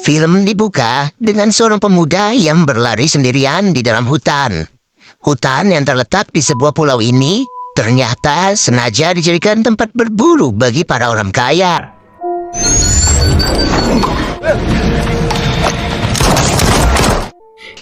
Film dibuka dengan seorang pemuda yang berlari sendirian di dalam hutan. Hutan yang terletak di sebuah pulau ini ternyata sengaja dijadikan tempat berburu bagi para orang kaya.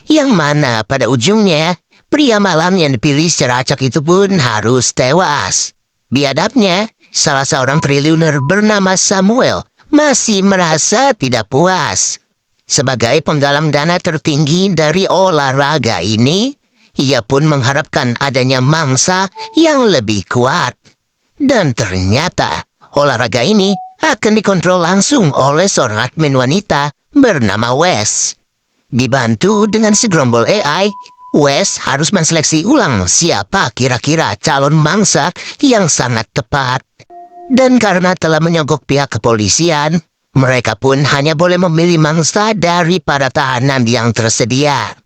Yang mana pada ujungnya, pria malam yang dipilih secara acak itu pun harus tewas. Biadabnya, salah seorang triliuner bernama Samuel masih merasa tidak puas. Sebagai penggalang dana tertinggi dari olahraga ini, ia pun mengharapkan adanya mangsa yang lebih kuat. Dan ternyata, olahraga ini akan dikontrol langsung oleh seorang admin wanita bernama Wes. Dibantu dengan segerombol AI, Wes harus menseleksi ulang siapa kira-kira calon mangsa yang sangat tepat. Dan karena telah menyogok pihak kepolisian, mereka pun hanya boleh memilih mangsa dari para tahanan yang tersedia.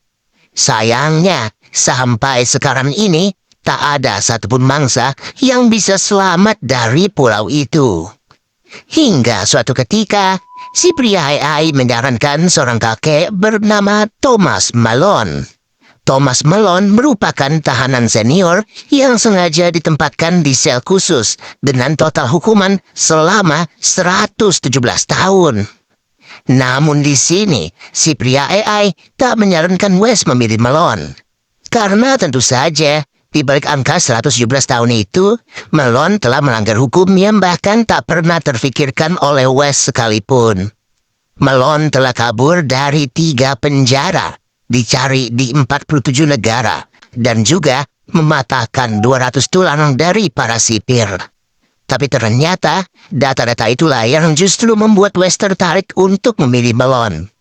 Sayangnya, sampai sekarang ini, tak ada satupun mangsa yang bisa selamat dari pulau itu. Hingga suatu ketika, si pria AI menyarankan seorang kakek bernama Thomas Malone. Thomas Malone merupakan tahanan senior yang sengaja ditempatkan di sel khusus dengan total hukuman selama 117 tahun. Namun di sini, si pria AI tak menyarankan Wes memilih Malone. Karena tentu saja, di balik angka 117 tahun itu, Malone telah melanggar hukum yang bahkan tak pernah terfikirkan oleh Wes sekalipun. Malone telah kabur dari 3 penjara, dicari di 47 negara, dan juga mematahkan 200 tulang dari para sipir. Tapi ternyata, data-data itulah yang justru membuat Wes tertarik untuk memilih Malone.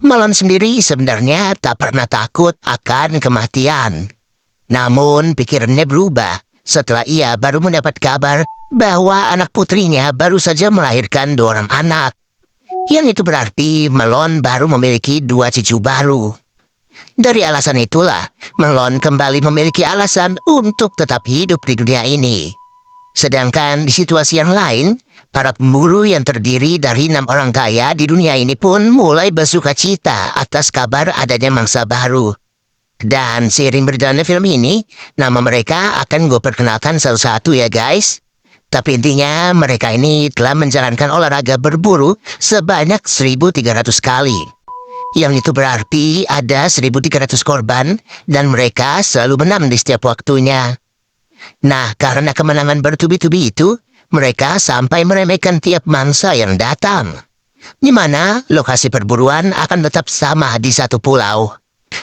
Malone sendiri sebenarnya tak pernah takut akan kematian. Namun pikirannya berubah setelah ia baru mendapat kabar bahwa anak putrinya baru saja melahirkan 2 orang anak. Yang itu berarti Malone baru memiliki 2 cucu baru. Dari alasan itulah, Malone kembali memiliki alasan untuk tetap hidup di dunia ini. Sedangkan di situasi yang lain, para pemburu yang terdiri dari 6 orang kaya di dunia ini pun mulai bersukacita atas kabar adanya mangsa baru. Dan seiring berjalannya film ini, nama mereka akan gue perkenalkan satu-satu ya guys. Tapi intinya mereka ini telah menjalankan olahraga berburu sebanyak 1.300 kali. Yang itu berarti ada 1.300 korban dan mereka selalu menang di setiap waktunya. Nah, karena kemenangan bertubi-tubi itu, mereka sampai meremehkan tiap mangsa yang datang. Di mana lokasi perburuan akan tetap sama di satu pulau,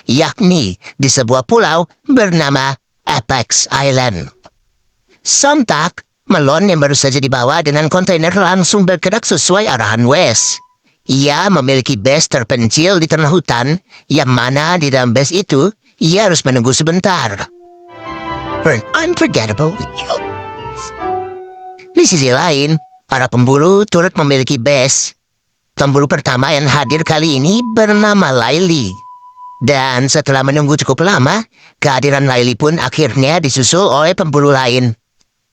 yakni di sebuah pulau bernama Apex Island. Sontak, Malone yang baru saja dibawa dengan kontainer langsung bergerak sesuai arahan Wes. Ia memiliki base terpencil di tengah hutan, yang mana di dalam base itu, ia harus menunggu sebentar. Unforgettable. Di sisi lain, para pemburu turut memiliki base. Pemburu pertama yang hadir kali ini bernama Laili. Dan setelah menunggu cukup lama, kehadiran Laili pun akhirnya disusul oleh pemburu lain.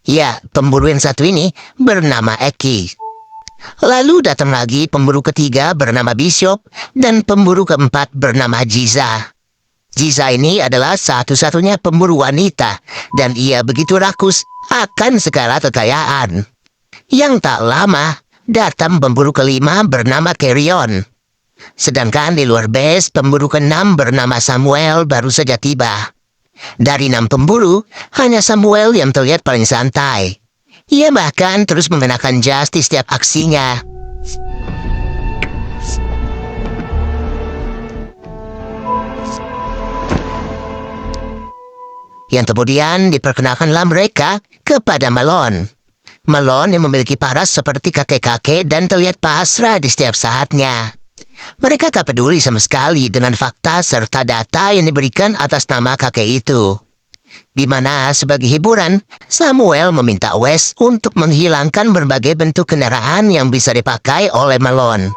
Ya, pemburu yang satu ini bernama Eki. Lalu datang lagi pemburu ketiga bernama Bishop dan pemburu keempat bernama Jiza. Jiza ini adalah satu-satunya pemburu wanita dan ia begitu rakus akan segala kekayaan. Yang tak lama, datang pemburu kelima bernama Carrion. Sedangkan di luar base, pemburu ke-6 bernama Samuel baru saja tiba. Dari 6 pemburu, hanya Samuel yang terlihat paling santai. Ia bahkan terus mengenakan jas di setiap aksinya. Yang kemudian diperkenalkanlah mereka kepada Malone. Malone yang memiliki paras seperti kakek-kakek dan terlihat pasrah di setiap saatnya. Mereka tak peduli sama sekali dengan fakta serta data yang diberikan atas nama kakek itu. Di mana sebagai hiburan, Samuel meminta Wes untuk menghilangkan berbagai bentuk kendaraan yang bisa dipakai oleh Malone.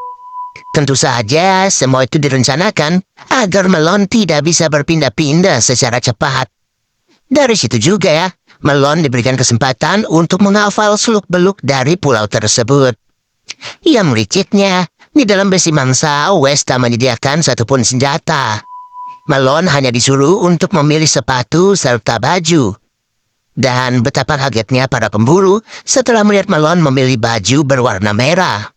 Tentu saja semua itu direncanakan agar Malone tidak bisa berpindah-pindah secara cepat. Dari situ juga ya, Malone diberikan kesempatan untuk menghafal seluk-beluk dari pulau tersebut. Yang mericiknya, Di dalam besi mangsa, West tak menyediakan satupun senjata. Malone hanya disuruh untuk memilih sepatu serta baju. Dan betapa kagetnya para pemburu setelah melihat Malone memilih baju berwarna merah.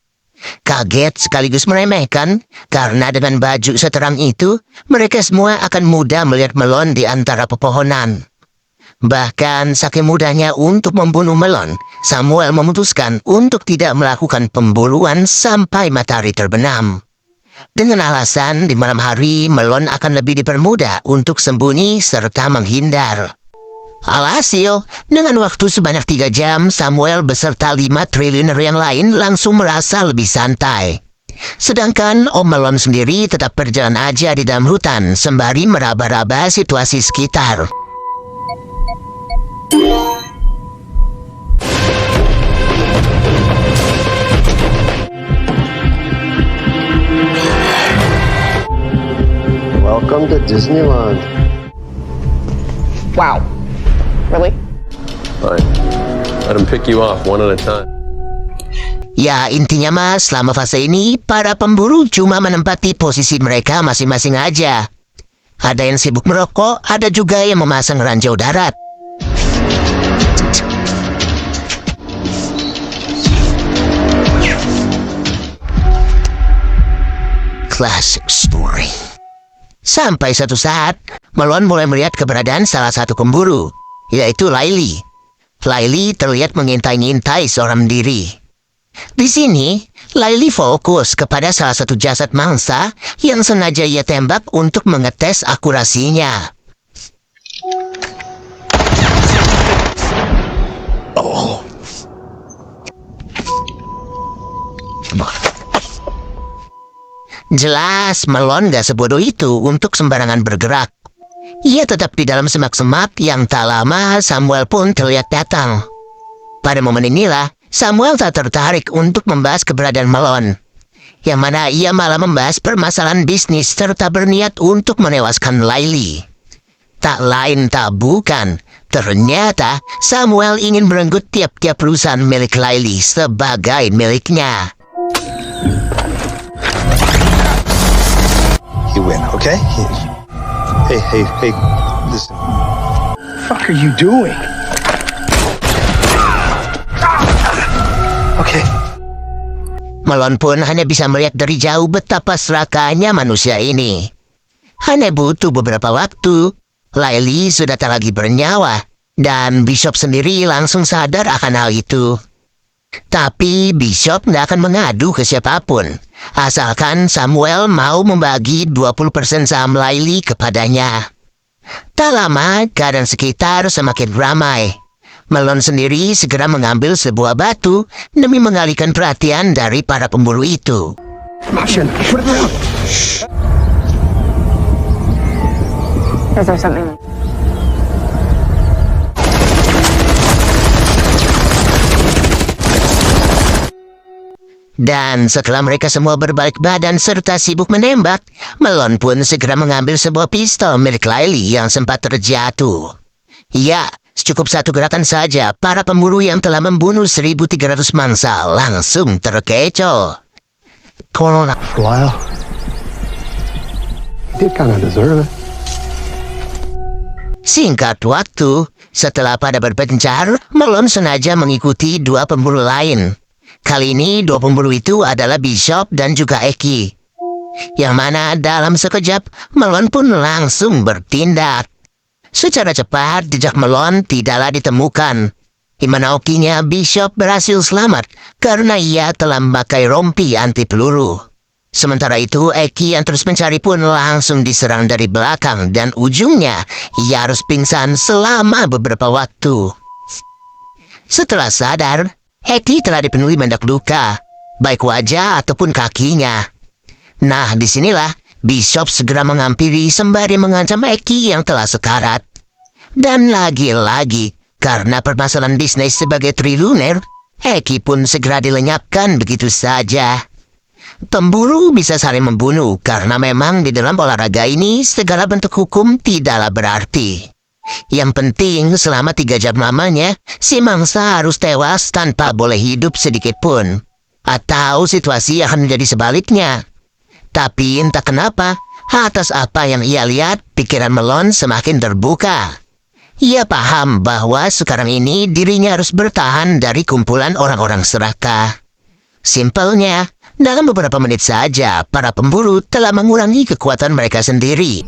Kaget sekaligus meremehkan, karena dengan baju seterang itu, mereka semua akan mudah melihat Malone di antara pepohonan. Bahkan saking mudahnya untuk membunuh Malone, Samuel memutuskan untuk tidak melakukan pemburuan sampai matahari terbenam. Dengan alasan di malam hari Malone akan lebih dipermudah untuk sembunyi serta menghindar. Alhasil, dengan waktu sebanyak 3 jam, Samuel beserta 5 triliuner yang lain langsung merasa lebih santai. Sedangkan Om Malone sendiri tetap berjalan aja di dalam hutan sembari meraba-raba situasi sekitar. Welcome to Disneyland. Wow. Really? Fine. Let them pick you off one at a time. Ya, intinya mas, selama fase ini, para pemburu cuma menempati posisi mereka masing-masing aja. Ada yang sibuk merokok, ada juga yang memasang ranjau darat. Classic story. Sampai satu saat, Malone mulai melihat keberadaan salah satu pemburu, yaitu Riley. Riley terlihat mengintai-ngintai seorang diri. Di sini, Riley fokus kepada salah satu jasad mangsa yang sengaja ia tembak untuk mengetes akurasinya. Oh. Jelas, Malone gak sebodoh itu untuk sembarangan bergerak. Ia tetap di dalam semak-semak yang tak lama Samuel pun terlihat datang. Pada momen inilah, Samuel tak tertarik untuk membahas keberadaan Malone. Yang mana ia malah membahas permasalahan bisnis serta berniat untuk menewaskan Riley. Tak lain tak bukan, ternyata Samuel ingin merenggut tiap-tiap perusahaan milik Riley sebagai miliknya. You win, okay? Hey, listen. What the fuck are you doing? Okay. Malone pun hanya bisa melihat dari jauh betapa serakahnya manusia ini. Hanya butuh beberapa waktu, Riley sudah tak lagi bernyawa, dan Bishop sendiri langsung sadar akan hal itu. Tapi Bishop tidak akan mengadu ke siapapun, asalkan Samuel mau membagi 20% saham Riley kepadanya. Tak lama, keadaan sekitar semakin ramai. Malone sendiri segera mengambil sebuah batu demi mengalihkan perhatian dari para pemburu itu. Action! Put it down! Is there something? Dan setelah mereka semua berbalik badan serta sibuk menembak, Malone pun segera mengambil sebuah pistol milik Riley yang sempat terjatuh. Ya, cukup satu gerakan saja, para pemburu yang telah membunuh 1.300 mangsa langsung terkecoh. Wow. You did kind of deserve it. Singkat waktu, setelah pada berpencar, Malone sengaja mengikuti 2 pemburu lain. Kali ini 2 pemburu itu adalah Bishop dan juga Eki. Yang mana dalam sekejap, Malone pun langsung bertindak. Secara cepat, jejak Malone tidaklah ditemukan. Di mana okinya Bishop berhasil selamat karena ia telah memakai rompi anti peluru. Sementara itu, Eki yang terus mencari pun langsung diserang dari belakang dan ujungnya ia harus pingsan selama beberapa waktu. Setelah sadar, Eki telah dipenuhi banyak luka, baik wajah ataupun kakinya. Nah, disinilah Bishop segera menghampiri sembari mengancam Eki yang telah sekarat. Dan lagi-lagi, karena permasalahan bisnis sebagai triliuner, Eki pun segera dilenyapkan begitu saja. Pemburu bisa saling membunuh karena memang di dalam olahraga ini segala bentuk hukum tidaklah berarti. Yang penting selama 3 jam lamanya, si mangsa harus tewas tanpa boleh hidup sedikit pun. Atau situasi akan menjadi sebaliknya. Tapi entah kenapa, atas apa yang ia lihat, pikiran Malone semakin terbuka. Ia paham bahwa sekarang ini dirinya harus bertahan dari kumpulan orang-orang serakah. Simpelnya, dalam beberapa menit saja, para pemburu telah mengurangi kekuatan mereka sendiri.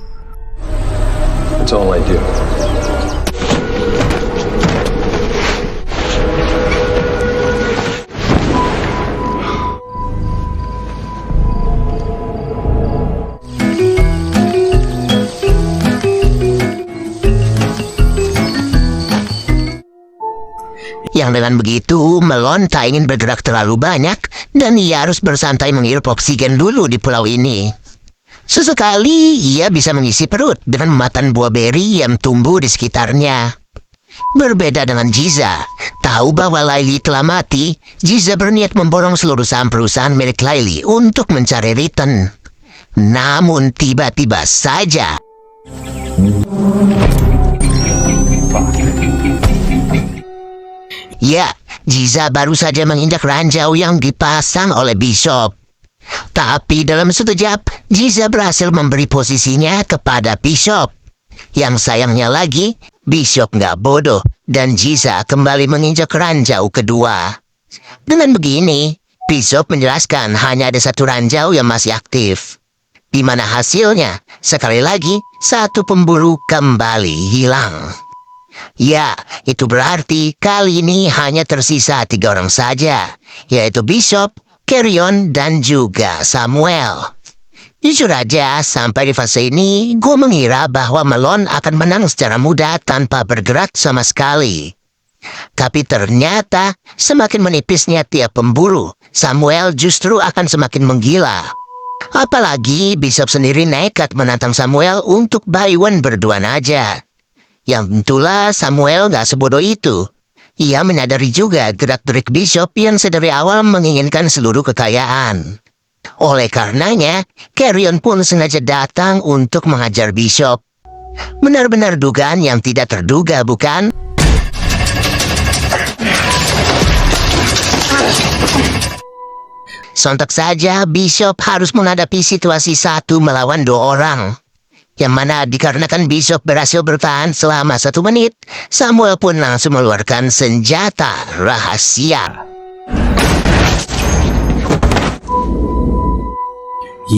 That's all I do. Yang dengan begitu, Malone tak ingin bergerak terlalu banyak dan ia harus bersantai menghirup oksigen dulu di pulau ini. Sesekali, ia bisa mengisi perut dengan memakan buah beri yang tumbuh di sekitarnya. Berbeda dengan Giza, tahu bahwa Laili telah mati, Giza berniat memborong seluruh saham perusahaan milik Laili untuk mencari Riton. Namun tiba-tiba saja... Ya, Giza baru saja menginjak ranjau yang dipasang oleh Bishop. Tapi dalam sekejap, Giza berhasil memberi posisinya kepada Bishop. Yang sayangnya lagi, Bishop nggak bodoh dan Giza kembali menginjak ranjau kedua. Dengan begini, Bishop menjelaskan hanya ada satu ranjau yang masih aktif. Di mana hasilnya, sekali lagi, satu pemburu kembali hilang. Ya, itu berarti kali ini hanya tersisa 3 orang saja, yaitu Bishop, Carrion, dan juga Samuel. Jujur aja, sampai di fase ini, gue mengira bahwa Malone akan menang secara mudah tanpa bergerak sama sekali. Tapi ternyata, semakin menipisnya tiap pemburu, Samuel justru akan semakin menggila. Apalagi Bishop sendiri nekat menantang Samuel untuk buy one berduaan aja. Yang tentulah Samuel gak sebodoh itu. Ia menyadari juga gerak-gerik Bishop yang sedari awal menginginkan seluruh kekayaan. Oleh karenanya, Carrion pun sengaja datang untuk mengajar Bishop. Benar-benar dugaan yang tidak terduga, bukan? Sontak saja Bishop harus menghadapi situasi 1 melawan 2 orang. Yang mana dikarenakan Bishop berhasil bertahan selama 1 menit, Samuel pun langsung mengeluarkan senjata rahasia.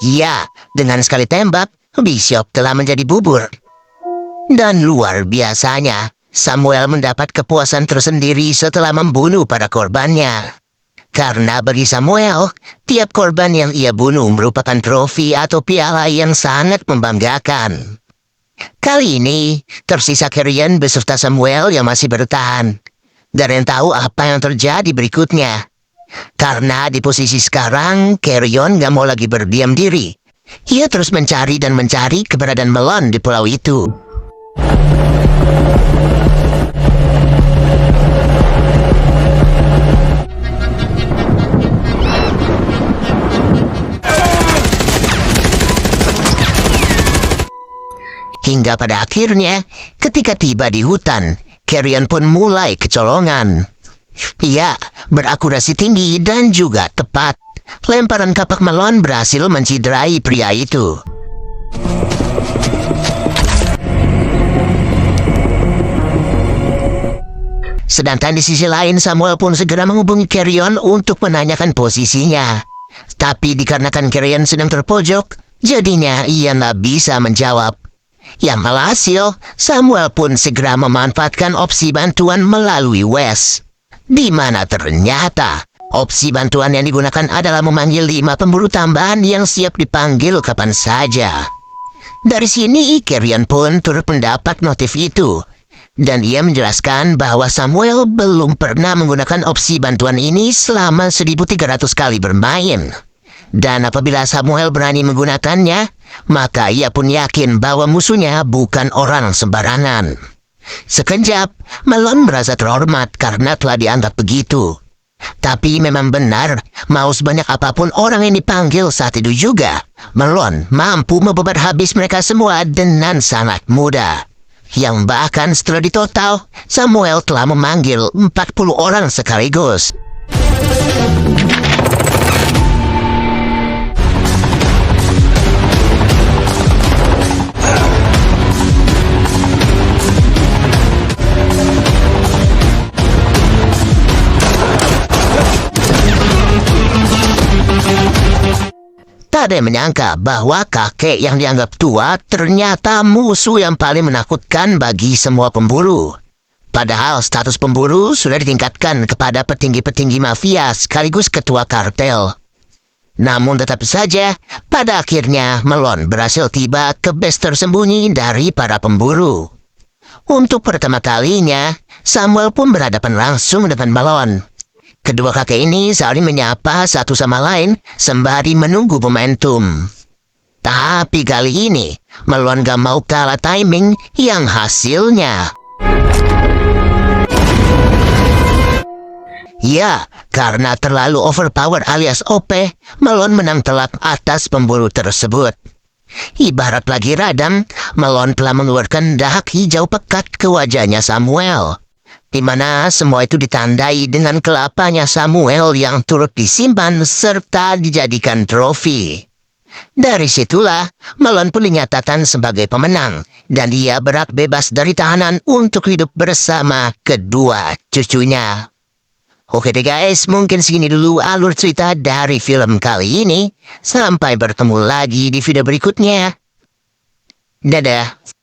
Ya, dengan sekali tembak, Bishop telah menjadi bubur. Dan luar biasanya, Samuel mendapat kepuasan tersendiri setelah membunuh para korbannya. Karena bagi Samuel, tiap korban yang ia bunuh merupakan trofi atau piala yang sangat membanggakan. Kali ini, tersisa Carrion beserta Samuel yang masih bertahan. Dan yang tahu apa yang terjadi berikutnya. Karena di posisi sekarang, Carrion gak mau lagi berdiam diri. Ia terus mencari dan mencari keberadaan Malone di pulau itu. Hingga pada akhirnya, ketika tiba di hutan, Carrion pun mulai kecolongan. Ia berakurasi tinggi dan juga tepat. Lemparan kapak Malone berhasil menciderai pria itu. Sedangkan di sisi lain, Samuel pun segera menghubungi Carrion untuk menanyakan posisinya. Tapi dikarenakan Carrion sedang terpojok, jadinya ia tak bisa menjawab. Yang alhasil, Samuel pun segera memanfaatkan opsi bantuan melalui Wes. Di mana ternyata, opsi bantuan yang digunakan adalah memanggil 5 pemburu tambahan yang siap dipanggil kapan saja. Dari sini, Carrion pun turut mendapat notif itu. Dan ia menjelaskan bahwa Samuel belum pernah menggunakan opsi bantuan ini selama 1.300 kali bermain. Dan apabila Samuel berani menggunakannya, maka ia pun yakin bahwa musuhnya bukan orang sembarangan. Sekejap, Malone merasa terhormat karena telah dianggap begitu. Tapi memang benar, mau sebanyak apapun orang yang dipanggil saat itu juga, Malone mampu membebat habis mereka semua dengan sangat mudah. Yang bahkan setelah ditotal, Samuel telah memanggil 40 orang sekaligus. ada yang menyangka bahwa kakek yang dianggap tua ternyata musuh yang paling menakutkan bagi semua pemburu. Padahal status pemburu sudah ditingkatkan kepada petinggi-petinggi mafia sekaligus ketua kartel. Namun tetap saja, pada akhirnya Malone berhasil tiba ke base tersembunyi dari para pemburu. Untuk pertama kalinya, Samuel pun berhadapan langsung dengan Malone. Kedua kakek ini saling menyapa satu sama lain sembari menunggu momentum. Tapi kali ini, Malone gak mau kalah timing yang hasilnya. Ya, karena terlalu overpower alias OP, Malone menang telak atas pemburu tersebut. Ibarat lagi radam, Malone telah mengeluarkan dahak hijau pekat ke wajahnya Samuel, di mana semua itu ditandai dengan kelapanya Samuel yang turut disimpan serta dijadikan trofi. Dari situlah, Malone pun dinyatakan sebagai pemenang, dan dia berhak bebas dari tahanan untuk hidup bersama kedua cucunya. Oke deh guys, mungkin segini dulu alur cerita dari film kali ini. Sampai bertemu lagi di video berikutnya. Dadah.